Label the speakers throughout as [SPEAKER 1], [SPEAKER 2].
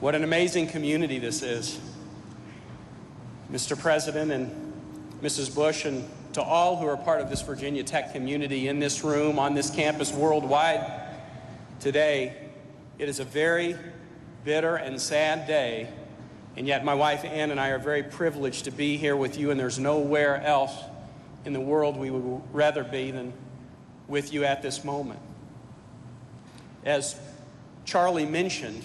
[SPEAKER 1] What an amazing community this is. Mr. President and Mrs. Bush, and to all who are part of this Virginia Tech community in this room, on this campus, worldwide today, it is a very bitter and sad day, and yet my wife Ann and I are very privileged to be here with you, and there's nowhere else in the world we would rather be than with you at this moment. As Charlie mentioned,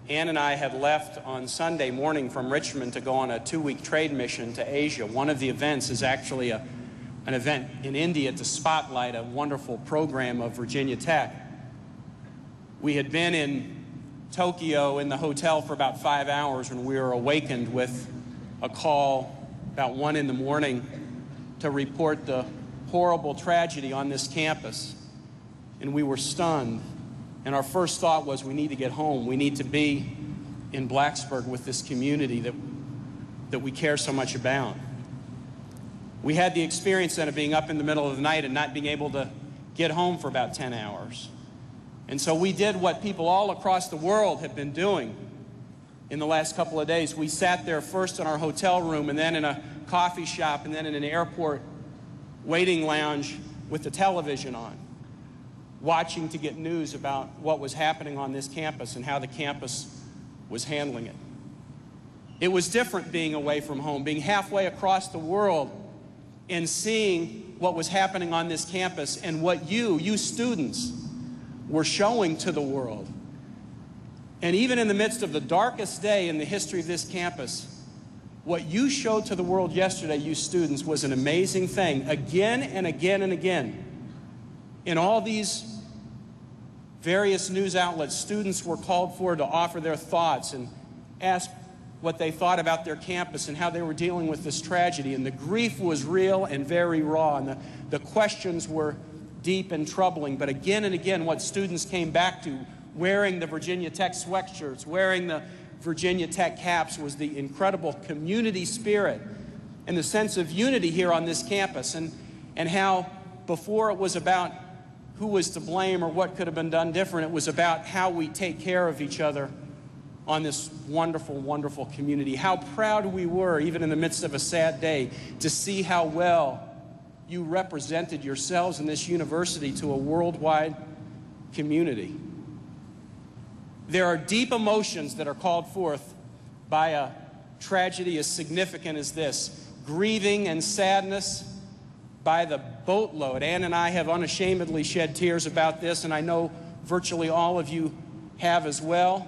[SPEAKER 1] Ann and I had left on Sunday morning from Richmond to go on a 2-week trade mission to Asia. One of the events is actually an event in India to spotlight a wonderful program of Virginia Tech. We had been in Tokyo in the hotel for about 5 hours when we were awakened with a call about 1 in the morning to report the horrible tragedy on this campus. And we were stunned. And our first thought was, we need to get home. We need to be in Blacksburg with this community that we care so much about. We had the experience then of being up in the middle of the night and not being able to get home for about 10 hours. And so we did what people all across the world have been doing in the last couple of days. We sat there first in our hotel room, and then in a coffee shop, and then in an airport waiting lounge with the television on, watching to get news about what was happening on this campus and how the campus was handling it. It was different being away from home, being halfway across the world and seeing what was happening on this campus and what you students, were showing to the world. And even in the midst of the darkest day in the history of this campus, what you showed to the world yesterday, you students, was an amazing thing. Again and again and again, in all these various news outlets, students were called for to offer their thoughts and ask what they thought about their campus and how they were dealing with this tragedy. And the grief was real and very raw, and the questions were deep and troubling. But again and again, what students came back to, wearing the Virginia Tech sweatshirts, wearing the Virginia Tech caps, was the incredible community spirit and the sense of unity here on this campus, and how before it was about who was to blame or what could have been done different, it was about how we take care of each other on this wonderful, wonderful community. How proud we were, even in the midst of a sad day, to see how well you represented yourselves in this university to a worldwide community. There are deep emotions that are called forth by a tragedy as significant as this. Grieving and sadness by the boatload. Ann and I have unashamedly shed tears about this, and I know virtually all of you have as well.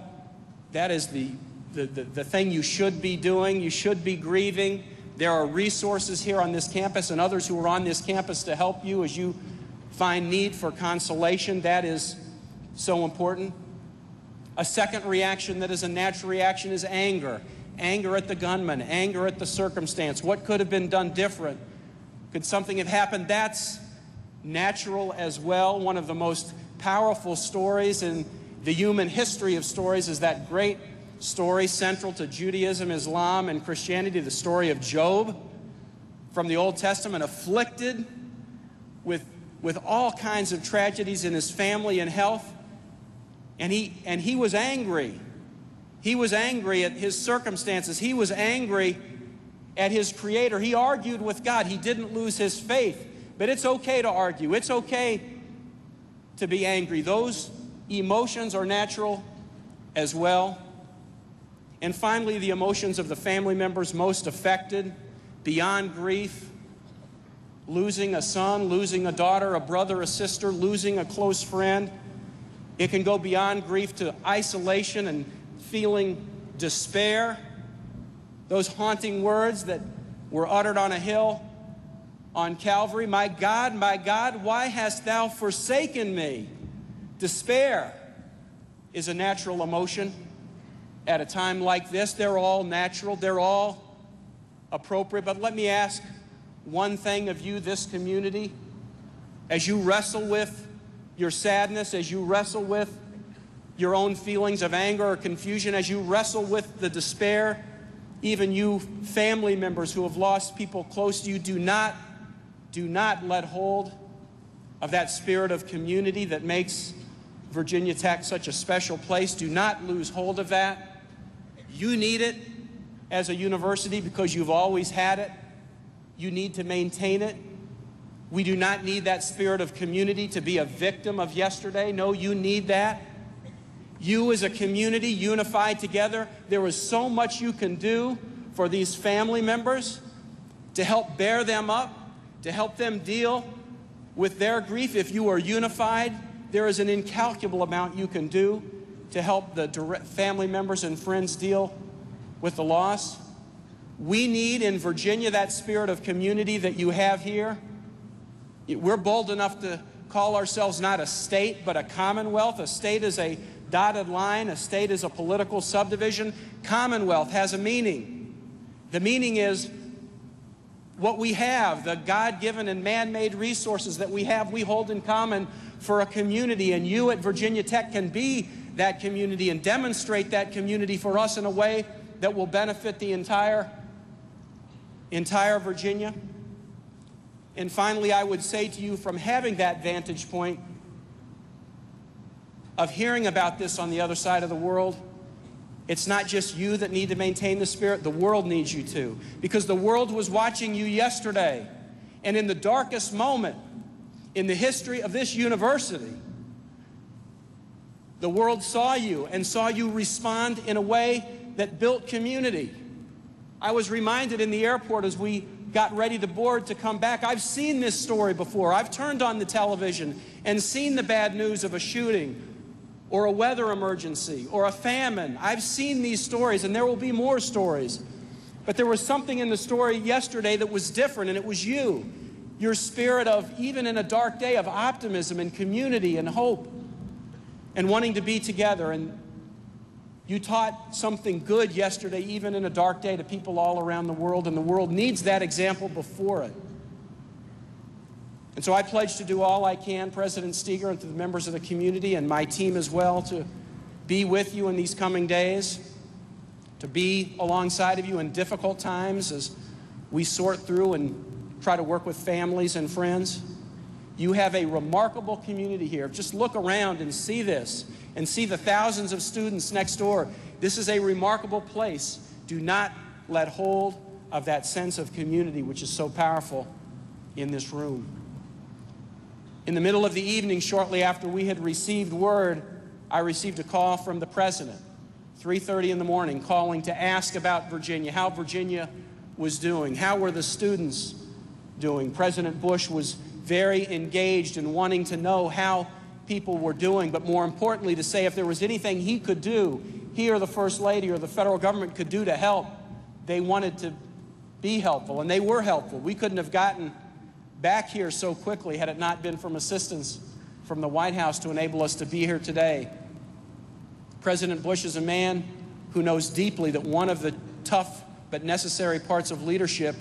[SPEAKER 1] That is the thing you should be doing. You should be grieving. There are resources here on this campus and others who are on this campus to help you as you find need for consolation. That is so important. A second reaction that is a natural reaction is anger. Anger at the gunman, anger at the circumstance. What could have been done different? Could something have happened? That's natural as well. One of the most powerful stories in the human history of stories is that great story central to Judaism, Islam, and Christianity, the story of Job from the Old Testament, afflicted with all kinds of tragedies in his family and health. And he was angry. He was angry at his circumstances. He was angry at his Creator. He argued with God. He didn't lose his faith. But it's okay to argue. It's okay to be angry. Those emotions are natural as well. And finally, the emotions of the family members most affected, beyond grief, losing a son, losing a daughter, a brother, a sister, losing a close friend. It can go beyond grief to isolation and feeling despair. Those haunting words that were uttered on a hill on Calvary, my God, why hast thou forsaken me? Despair is a natural emotion at a time like this. They're all natural, they're all appropriate. But let me ask one thing of you, this community, as you wrestle with your sadness, as you wrestle with your own feelings of anger or confusion, as you wrestle with the despair, even you family members who have lost people close to you, do not let hold of that spirit of community that makes Virginia Tech such a special place. Do not lose hold of that. You need it as a university because you've always had it. You need to maintain it. We do not need that spirit of community to be a victim of yesterday. No, you need that. You as a community unified together, there is so much you can do for these family members to help bear them up, to help them deal with their grief. If you are unified, there is an incalculable amount you can do to help the family members and friends deal with the loss. We need in Virginia that spirit of community that you have here. We're bold enough to call ourselves not a state, but a commonwealth. A state is a dotted line. A state is a political subdivision. Commonwealth has a meaning. The meaning is what we have, the God-given and man-made resources that we have, we hold in common for a community. And you at Virginia Tech can be that community and demonstrate that community for us in a way that will benefit the entire Virginia. And finally, I would say to you, from having that vantage point of hearing about this on the other side of the world, it's not just you that need to maintain the spirit, the world needs you to. Because the world was watching you yesterday. And in the darkest moment in the history of this university, the world saw you and saw you respond in a way that built community. I was reminded in the airport as we got ready to board to come back, I've seen this story before. I've turned on the television and seen the bad news of a shooting or a weather emergency or a famine. I've seen these stories, and there will be more stories. But there was something in the story yesterday that was different, and it was you. Your spirit of, even in a dark day, of optimism and community and hope and wanting to be together. And you taught something good yesterday, even in a dark day, to people all around the world, and the world needs that example before it. And so I pledge to do all I can, President Steger, and to the members of the community and my team as well, to be with you in these coming days, to be alongside of you in difficult times as we sort through and try to work with families and friends. You have a remarkable community here. Just look around and see this, and see the thousands of students next door. This is a remarkable place. Do not let hold of that sense of community, which is so powerful in this room. In the middle of the evening, shortly after we had received word, I received a call from the president, 3:30 in the morning, calling to ask about Virginia, how Virginia was doing, how were the students doing. President Bush was very engaged in wanting to know how people were doing, but more importantly, to say if there was anything he could do, he or the First Lady or the federal government could do to help. They wanted to be helpful, and they were helpful. We couldn't have gotten back here so quickly had it not been from assistance from the White House to enable us to be here today. President Bush is a man who knows deeply that one of the tough but necessary parts of leadership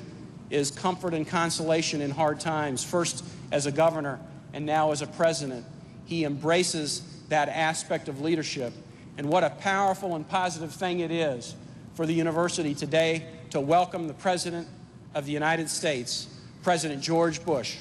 [SPEAKER 1] is comfort and consolation in hard times. First as a governor and now as a president, he embraces that aspect of leadership. And what a powerful and positive thing it is for the university today to welcome the President of the United States, President George Bush.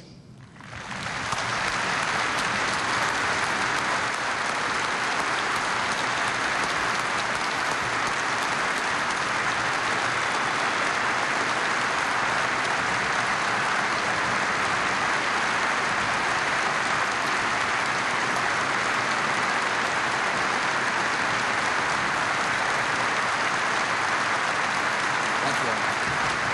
[SPEAKER 2] Thank you.